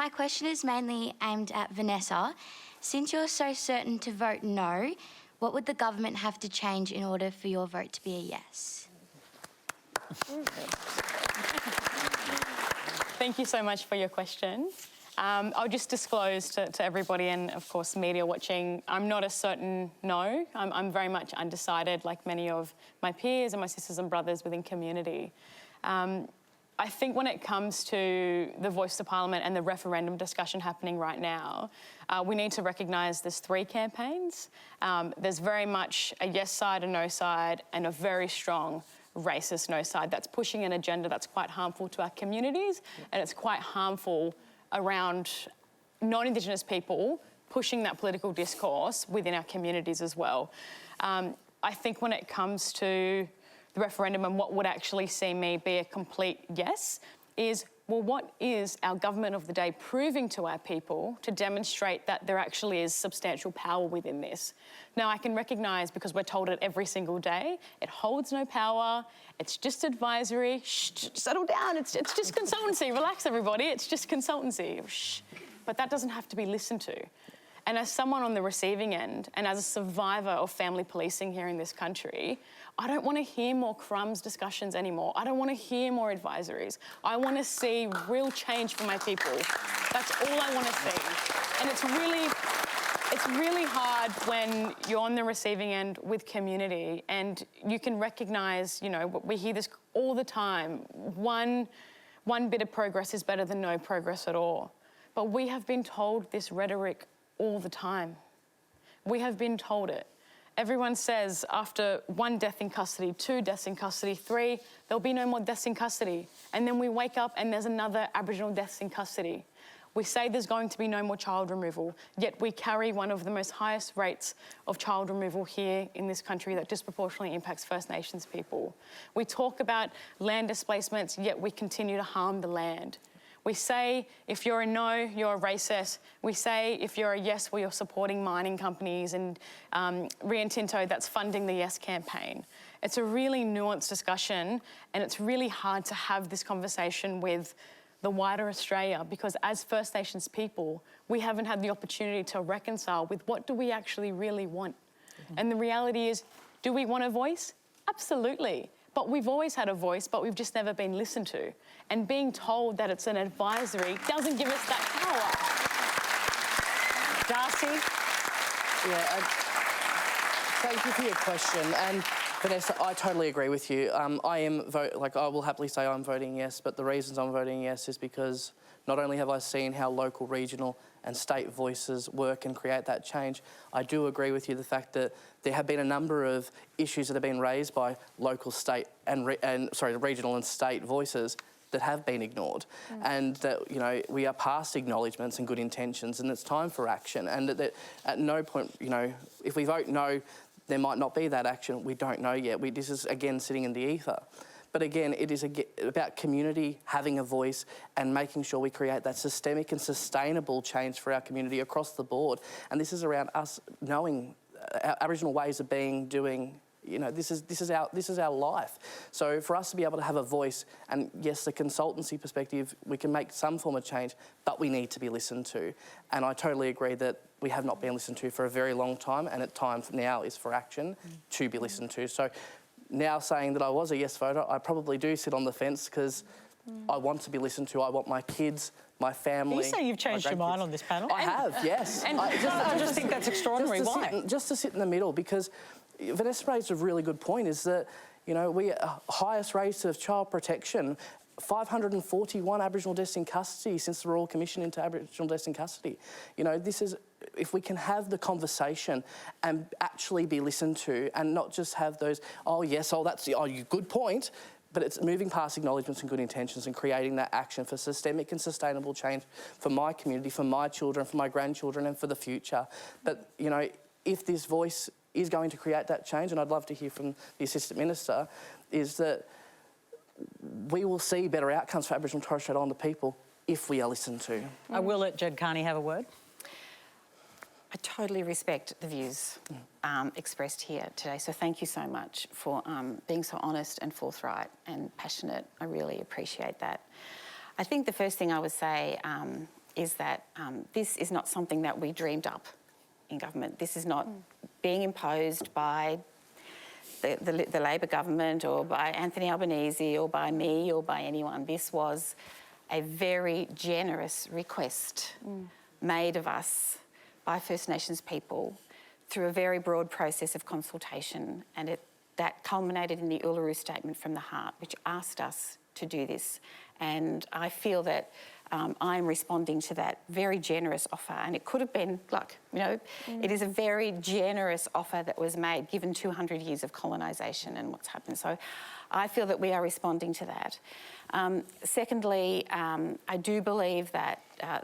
my question is mainly aimed at Vanessa. Since you're so certain to vote no, what would the government have to change in order for your vote to be a yes? Thank you so much for your question. I'll just disclose to everybody and, of course, media watching, I'm not a certain no. I'm very much undecided, like many of my peers and my sisters and brothers within community. I think when it comes to the Voice to Parliament and the referendum discussion happening right now, we need to recognise there's three campaigns. There's very much a yes side, a no side, and a very strong racist no side that's pushing an agenda that's quite harmful to our communities, and it's quite harmful around non-Indigenous people pushing that political discourse within our communities as well. I think when it comes to the referendum and what would actually see me be a complete yes is, well, what is our government of the day proving to our people to demonstrate that there actually is substantial power within this? Now, I can recognise, because we're told it every single day, it holds no power, it's just advisory, shh, settle down, it's just consultancy, relax everybody, it's just consultancy, shh. But that doesn't have to be listened to. And as someone on the receiving end, and as a survivor of family policing here in this country, I don't want to hear more crumbs discussions anymore. I don't want to hear more advisories. I want to see real change for my people. That's all I want to see. And it's really hard when you're on the receiving end with community and you can recognise, you know, we hear this all the time, one bit of progress is better than no progress at all. But we have been told this rhetoric all the time. We have been told it. Everyone says after 1 death in custody, 2 deaths in custody, 3, there'll be no more deaths in custody. And then we wake up and there's another Aboriginal deaths in custody. We say there's going to be no more child removal, yet we carry one of the most highest rates of child removal here in this country that disproportionately impacts First Nations people. We talk about land displacements, yet we continue to harm the land. We say if you're a no, you're a racist. We say if you're a yes, well, you're supporting mining companies and Rio Tinto that's funding the Yes campaign. It's a really nuanced discussion and it's really hard to have this conversation with the wider Australia because as First Nations people, we haven't had the opportunity to reconcile with what do we actually really want. And the reality is, do we want a voice? Absolutely. But we've always had a voice, but we've just never been listened to. And being told that it's an advisory doesn't give us that power. Darcy? Yeah, thank you for your question. And Vanessa, I totally agree with you. I will happily say I'm voting yes, but the reasons I'm voting yes is because not only have I seen how local, regional and state voices work and create that change, I do agree with you the fact that there have been a number of issues that have been raised by local, state and regional and state voices that have been ignored, and that, you know, we are past acknowledgements and good intentions, and it's time for action. And that at no point, you know, if we vote no, there might not be that action. We don't know yet. This is again sitting in the ether. But again, it is about community having a voice and making sure we create that systemic and sustainable change for our community across the board. And this is around us knowing our Aboriginal ways of being, doing. You know, this is our life. So for us to be able to have a voice, and yes, the consultancy perspective, we can make some form of change, but we need to be listened to. And I totally agree that we have not been listened to for a very long time, and at time now is for action to be listened to. So now saying that I was a yes voter, I probably do sit on the fence because I want to be listened to. I want my kids, my family. You say you've changed your mind on this panel? I have, yes. And I just think that's extraordinary. Why? Just to sit in the middle, because Vanessa raised a really good point, is that, you know, we highest rates of child protection, 541 Aboriginal deaths in custody since the Royal Commission into Aboriginal deaths in custody. You know, this is, if we can have the conversation and actually be listened to and not just have those, oh yes, oh that's, oh you good point, but it's moving past acknowledgements and good intentions and creating that action for systemic and sustainable change for my community, for my children, for my grandchildren and for the future. But, you know, if this voice is going to create that change, and I'd love to hear from the Assistant Minister, is that we will see better outcomes for Aboriginal and Torres Strait Islander people if we are listened to. I will let Jed Kearney have a word. I totally respect the views expressed here today, so thank you so much for being so honest and forthright and passionate. I really appreciate that. I think the first thing I would say is that this is not something that we dreamed up in government. This is not being imposed by the Labor government or by Anthony Albanese or by me or by anyone. This was a very generous request made of us by First Nations people through a very broad process of consultation, and that culminated in the Uluru Statement from the Heart, which asked us to do this. And I feel that I'm responding to that very generous offer, and it could have been luck, you know. It is a very generous offer that was made, given 200 years of colonisation and what's happened. So I feel that we are responding to that. Secondly, I do believe that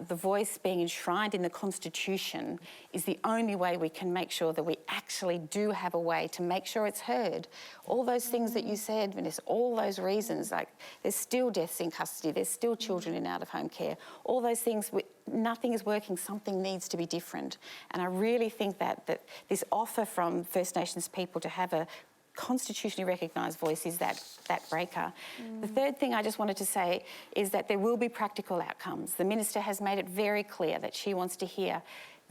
the voice being enshrined in the Constitution is the only way we can make sure that we actually do have a way to make sure it's heard. All those things that you said, Vanessa, all those reasons, like there's still deaths in custody, there's still children in out-of-home care, all those things, nothing is working, something needs to be different. And I really think that this offer from First Nations people to have a constitutionally recognised voice is that breaker. The third thing I just wanted to say is that there will be practical outcomes. The Minister has made it very clear that she wants to hear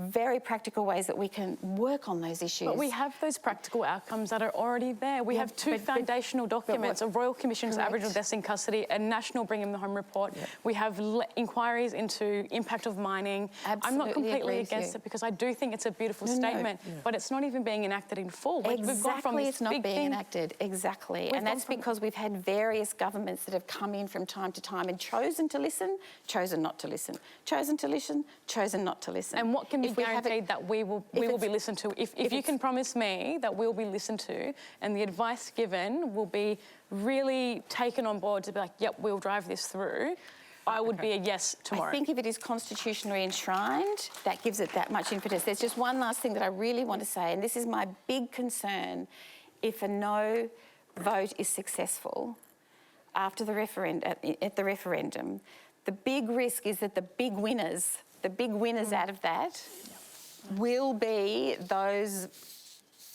very practical ways that we can work on those issues. But we have those practical outcomes that are already there. We have two foundational documents, a Royal Commission to Aboriginal Deaths in Custody, a National Bring 'em Home report. We have inquiries into impact of mining. I'm not completely against it because I do think it's a beautiful statement, but it's not even being enacted in full. We've gone from this it's not big being thing. enacted. Exactly. And that's because we've had various governments that have come in from time to time and chosen to listen, chosen not to listen, chosen to listen, chosen not to listen. And what can be guaranteed that we will be listened to? If you can promise me that we'll be listened to and the advice given will be really taken on board to be like, yep, we'll drive this through, I would be a yes tomorrow. I think if it is constitutionally enshrined, that gives it that much impetus. There's just one last thing that I really want to say, and this is my big concern. If a no vote is successful after the at the referendum, the big risk is that the big winners out of that will be those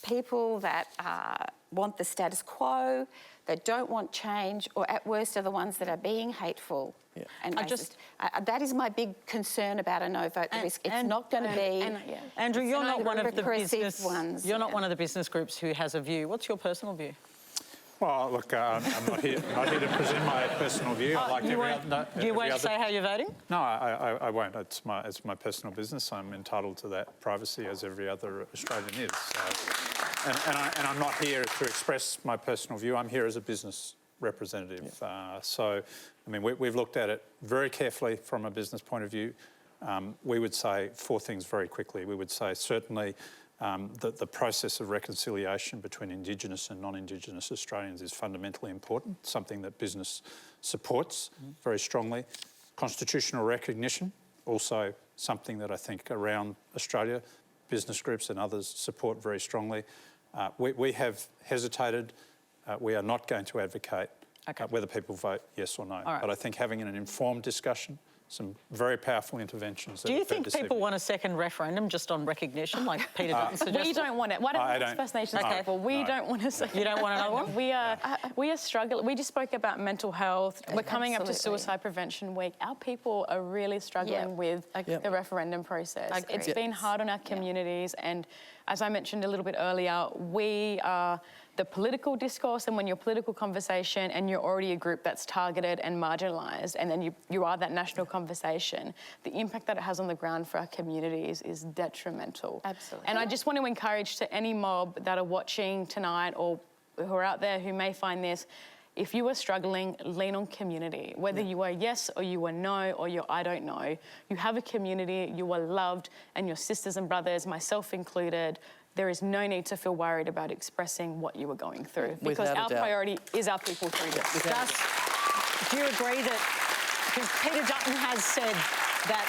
people that want the status quo, that don't want change, or at worst are the ones that are being hateful and racist. That is my big concern about a no vote. The risk. It's not going to be. Andrew, you're not one of the business ones. You're not one of the business groups who has a view. What's your personal view? Well, look, I'm not here to present my personal view. You won't say how you're voting? No, I won't. It's my personal business. I'm entitled to that privacy as every other Australian is. And I'm not here to express my personal view. I'm here as a business representative. So, I mean, we've looked at it very carefully from a business point of view. We would say 4 things very quickly. We would say certainly that the process of reconciliation between Indigenous and non-Indigenous Australians is fundamentally important, something that business supports very strongly. Constitutional recognition, also something that I think around Australia, business groups and others support very strongly. We have hesitated. We are not going to advocate whether people vote yes or no. But I think having an informed discussion, some very powerful interventions. Do you think people want a second referendum just on recognition, like Peter Dutton suggested? We don't want it. Why don't First Nations people? We don't want a second. You don't want another one? We are struggling. We just spoke about mental health. We're coming up to Suicide Prevention Week. Our people are really struggling with the referendum process. It's been hard on our communities, and as I mentioned a little bit earlier, we are the political discourse, and when you're political conversation and you're already a group that's targeted and marginalised, and then you are that national conversation, the impact that it has on the ground for our communities is detrimental. Absolutely. And I just want to encourage to any mob that are watching tonight or who are out there who may find this, if you are struggling, lean on community. Whether you are yes or you are no or you're I don't know, you have a community, you are loved, and your sisters and brothers, myself included, there is no need to feel worried about expressing what you are going through because our priority is our people through this. Do you agree that, because Peter Dutton has said that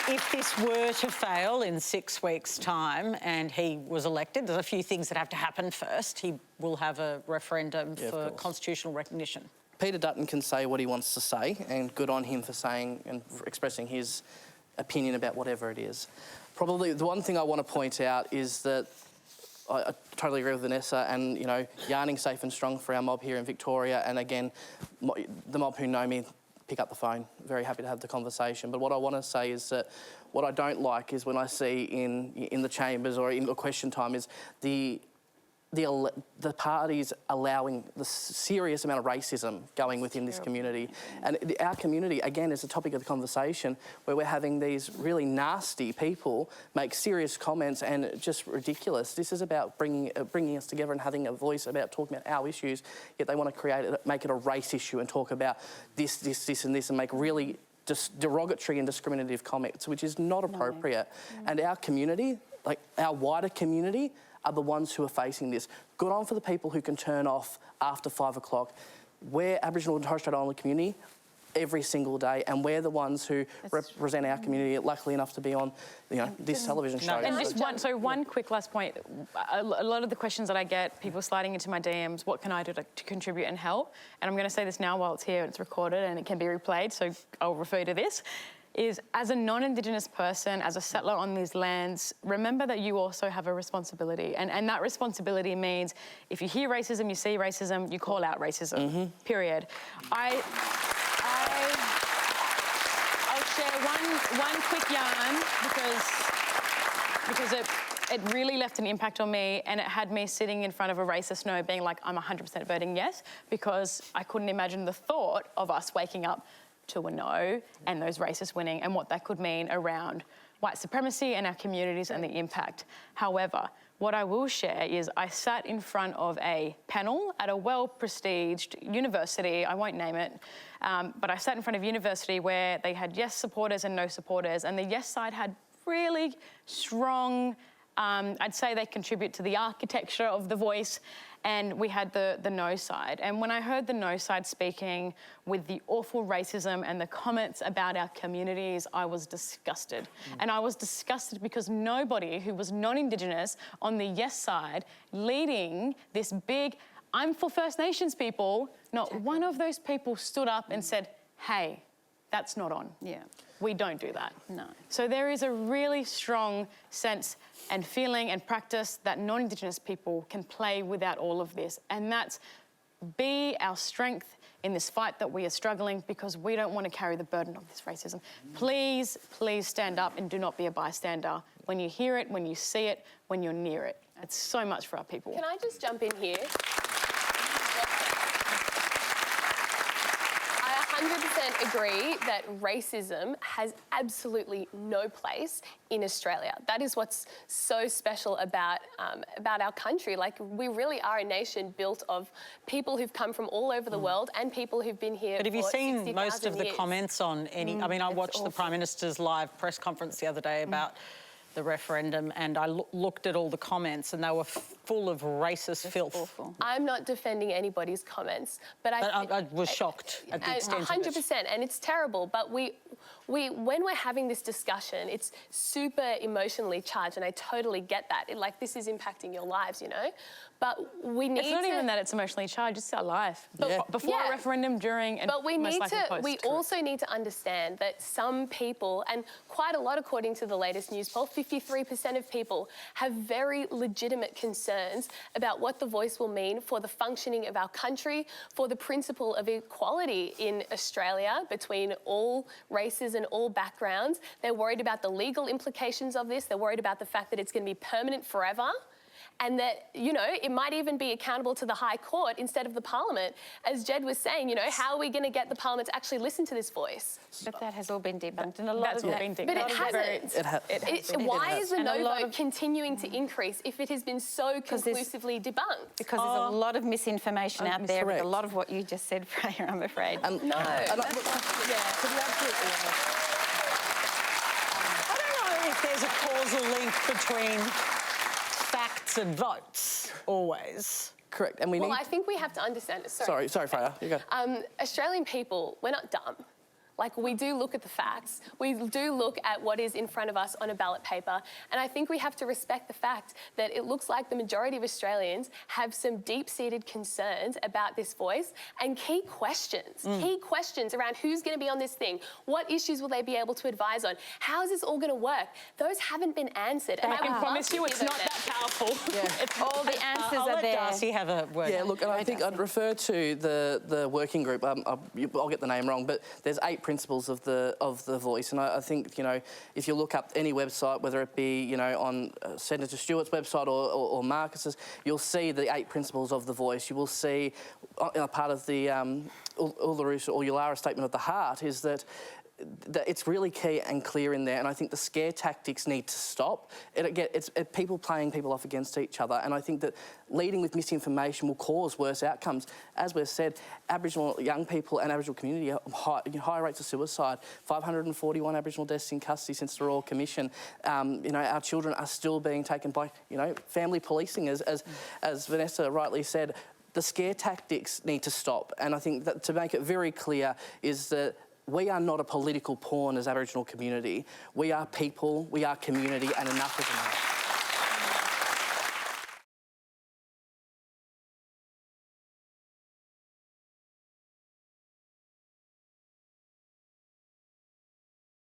if this were to fail in 6 weeks' time and he was elected, there's a few things that have to happen first. He will have a referendum for constitutional recognition. Peter Dutton can say what he wants to say, and good on him for saying and expressing his opinion about whatever it is. Probably the one thing I want to point out is that I totally agree with Vanessa, and, you know, yarning safe and strong for our mob here in Victoria, and again, the mob who know me pick up the phone. Very happy to have the conversation. But what I want to say is that what I don't like is when I see in the chambers or in question time is the parties allowing the serious amount of racism going within this community. And our community, again, is the topic of the conversation where we're having these really nasty people make serious comments and just ridiculous. This is about bringing us together and having a voice about talking about our issues, yet they want to make it a race issue and talk about this and this and make really just derogatory and discriminative comments, which is not appropriate. And our community, like our wider community, are the ones who are facing this. Good on for the people who can turn off after 5 o'clock. We're Aboriginal and Torres Strait Islander community every single day, and we're the ones who represent our community, luckily enough to be on, this television show. And just one quick last point. A lot of the questions that I get, people sliding into my DMs, what can I do to contribute and help? And I'm going to say this now while it's here, it's recorded and it can be replayed, so I'll refer to this. Is as a non-Indigenous person, as a settler on these lands, remember that you also have a responsibility. And that responsibility means if you hear racism, you see racism, you call out racism, period. I'll share one quick yarn because it really left an impact on me, and it had me sitting in front of a racist no being like, I'm 100% voting yes, because I couldn't imagine the thought of us waking up to a no and those racists winning and what that could mean around white supremacy and our communities and the impact. However, what I will share is I sat in front of a panel at a well-prestiged university, I won't name it, but I sat in front of a university where they had yes supporters and no supporters, and the yes side had really strong, I'd say they contribute to the architecture of the voice, and we had the no side. And when I heard the no side speaking with the awful racism and the comments about our communities, I was disgusted. And I was disgusted because nobody who was non-Indigenous on the yes side leading this big, I'm for First Nations people, not one of those people stood up and said, hey, that's not on. Yeah. We don't do that. No. So there is a really strong sense and feeling and practice that non-Indigenous people can play without all of this. And that's be our strength in this fight that we are struggling, because we don't want to carry the burden of this racism. Please, please stand up and do not be a bystander when you hear it, when you see it, when you're near it. It's so much for our people. Can I just jump in here? I 100% agree that racism has absolutely no place in Australia. That is what's so special about our country. Like, we really are a nation built of people who've come from all over the world and people who've been here. But have you seen most of the years. comments on any? I mean, I watched the Prime Minister's live press conference the other day about the referendum, and I looked at all the comments, and they were full of racist filth. Awful. I'm not defending anybody's comments, but I was shocked at the extent of it. 100%, and it's terrible. But when we're having this discussion, it's super emotionally charged, and I totally get that. This is impacting your lives, But we need It's not even that it's emotionally charged, it's our life. Before a referendum, during, and but we most need likely to. post. We also need to understand that some people, and quite a lot according to the latest news poll, 53% of people have very legitimate concerns about what the voice will mean for the functioning of our country, for the principle of equality in Australia between all races and all backgrounds. They're worried about the legal implications of this. They're worried about the fact that it's going to be permanent forever. And that, it might even be accountable to the High Court instead of the Parliament. As Jed was saying, how are we going to get the Parliament to actually listen to this voice? But that has all been debunked, and a lot That's of all that. been debunked. But it hasn't. Why is the no vote continuing to increase if it has been so conclusively debunked? Because there's a lot of misinformation out there with a lot of what you just said, Freya, I'm afraid. No. I don't know if there's a causal link between facts and votes, always. Correct, and we need... Well, I think we have to understand... Sorry, Freya, you go. Australian people, we're not dumb. Like, we do look at the facts. We do look at what is in front of us on a ballot paper. And I think we have to respect the fact that it looks like the majority of Australians have some deep-seated concerns about this voice and key questions around who's going to be on this thing, what issues will they be able to advise on, how is this all going to work? Those haven't been answered. And I would promise you it's not that powerful. It's all the answers I'll are let there. Darcy have a word. Yeah, look, and I think I'd refer to the working group. I'll get the name wrong, but there's 8 principles of the voice, and I think, you know, if you look up any website, whether it be, you know, on Senator Stewart's website or Marcus's, you'll see the 8 principles of the voice. You will see part of the Uluru or Yulara statement of the heart is that it's really key and clear in there, and I think the scare tactics need to stop. It's people playing people off against each other, and I think that leading with misinformation will cause worse outcomes. As we've said, Aboriginal young people and Aboriginal community have high rates of suicide, 541 Aboriginal deaths in custody since the Royal Commission. You know, our children are still being taken by, you know, family policing, as Vanessa rightly said. The scare tactics need to stop, and I think that to make it very clear is that we are not a political pawn as Aboriginal community. We are people, we are community, and enough is enough.